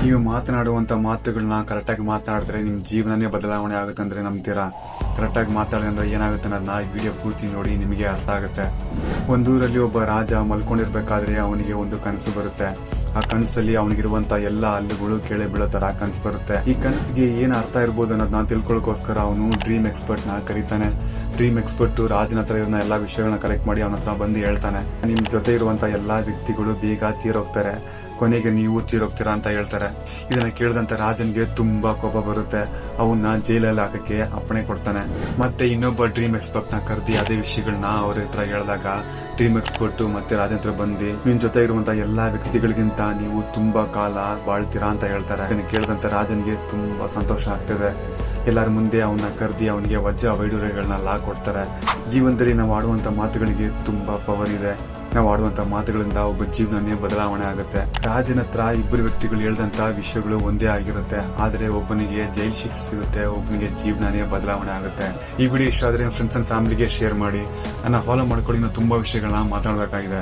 ನೀವು ಮಾತನಾಡುವಂತ ಮಾತುಗಳನ್ನ ಕರೆಕ್ಟಾಗಿ ಮಾತನಾಡಿದ್ರೆ ನಿಮ್ ಜೀವನನೇ ಬದಲಾವಣೆ ಆಗುತ್ತೆ ಅಂದ್ರೆ ನಂಬ್ತೀರಾ? ಕರೆಕ್ಟಾಗಿ ಮಾತಾಡಿದ್ರೆ ಏನಾಗುತ್ತೆ ಅನ್ನೋದನ್ನ ಈ ವಿಡಿಯೋ ಪೂರ್ತಿ ನೋಡಿ ನಿಮಗೆ ಅರ್ಥ ಆಗುತ್ತೆ. ಒಂದೂರಲ್ಲಿ ಒಬ್ಬ ರಾಜ ಮಲ್ಕೊಂಡಿರ್ಬೇಕಾದ್ರೆ ಅವನಿಗೆ ಒಂದು ಕನಸು ಬರುತ್ತೆ. ಆ ಕನಸಲ್ಲಿ ಅವನಿಗಿರುವಂತ ಎಲ್ಲ ಹಲ್ಲುಗಳು ಕೆಳೆ ಬೀಳೋ ತರ ಕನಸು ಬರುತ್ತೆ. ಈ ಕನಸಿಗೆ ಏನ್ ಅರ್ಥ ಇರ್ಬೋದು ಅನ್ನೋದನ್ನ ತಿಳ್ಕೊಳ್ಳೋಕೋಸ್ಕರ ಅವನು ಡ್ರೀಮ್ ಎಕ್ಸ್ಪರ್ಟ್ ನ ಕರೀತಾನೆ. ಡ್ರೀಮ್ ಎಕ್ಸ್ಪರ್ಟ್ ರಾಜನ ಹತ್ರ ಇರೋ ಎಲ್ಲಾ ವಿಷಯಗಳನ್ನ ಕಲೆಕ್ಟ್ ಮಾಡಿ ಅವನ ಹತ್ರ ಬಂದು ಹೇಳ್ತಾನೆ, ನಿಮ್ ಜೊತೆ ಇರುವಂತ ಎಲ್ಲಾ ವ್ಯಕ್ತಿಗಳು ಬೇಗ ತೀರೋಗ್ತಾರೆ, ಕೊನೆಗೆ ನೀವು ತೀರೋಗ್ತೀರಾ ಅಂತ ಹೇಳ್ತಾರೆ. ಇದನ್ನ ಕೇಳಿದಂತ ರಾಜನ್ಗೆ ತುಂಬಾ ಕೋಪ ಬರುತ್ತೆ. ಅವನ್ನ ಜೈಲಲ್ಲಿ ಹಾಕಕ್ಕೆ ಅಪ್ಪಣೆ ಕೊಡ್ತಾನೆ. ಮತ್ತೆ ಇನ್ನೊಬ್ಬ ಡ್ರೀಮ್ ಎಕ್ಸ್ಪರ್ಟ್ ನ ಕರೆದಿ ಅದೇ ವಿಷಯಗಳನ್ನ ಅವ್ರ ಹತ್ರ ಹೇಳಿದಾಗ ಡ್ರೀಮ್ ಎಕ್ಸ್ಪರ್ಟ್ ಮತ್ತೆ ರಾಜನ್ ಹತ್ರ ಬಂದು ನಿಮ್ ಜೊತೆ ಇರುವಂತ ಎಲ್ಲಾ ವ್ಯಕ್ತಿಗಳಿಗಿಂತ ನೀವು ತುಂಬಾ ಕಾಲ ಬಾಳ್ತೀರಾ ಅಂತ ಹೇಳ್ತಾರೆ. ಇದನ್ನ ಕೇಳಿದಂತ ರಾಜನ್ಗೆ ತುಂಬಾ ಸಂತೋಷ ಆಗ್ತದೆ. ಎಲ್ಲರ ಮುಂದೆ ಅವನ್ನ ಕರೆದಿ ಅವನಿಗೆ ವಜ್ರ ವೈಡೂರ್ಯಗಳನ್ನ ಲಾ ಕೊಡ್ತಾರೆ. ಜೀವನದಲ್ಲಿ ನಾವು ಆಡುವಂತ ಮಾತುಗಳಿಗೆ ತುಂಬಾ ಪವರ್ ಇದೆ. ನಾವು ಆಡುವಂತ ಮಾತುಗಳಿಂದ ಒಬ್ಬ ಜೀವನನೇ ಬದಲಾವಣೆ ಆಗುತ್ತೆ. ರಾಜನ ಹತ್ರ ಇಬ್ಬರು ವ್ಯಕ್ತಿಗಳು ಹೇಳಿದಂತ ವಿಷಯಗಳು ಒಂದೇ ಆಗಿರುತ್ತೆ, ಆದ್ರೆ ಒಬ್ಬನಿಗೆ ಜೈಲ್ ಶಿಕ್ಷೆ ಸಿಗುತ್ತೆ, ಒಬ್ಬನಿಗೆ ಜೀವನನೇ ಬದಲಾವಣೆ ಆಗುತ್ತೆ. ಈ ವಿಡಿಯೋ ಇಷ್ಟ ಆದ್ರೆ ಫ್ರೆಂಡ್ಸ್ ಅಂಡ್ ಫ್ಯಾಮಿಲಿಗೆ ಶೇರ್ ಮಾಡಿ. ನನ್ನ ಫಾಲೋ ಮಾಡ್ಕೊಳ್ಳಿ. ತುಂಬಾ ವಿಷಯಗಳನ್ನ ಮಾತಾಡಬೇಕಾಗಿದೆ.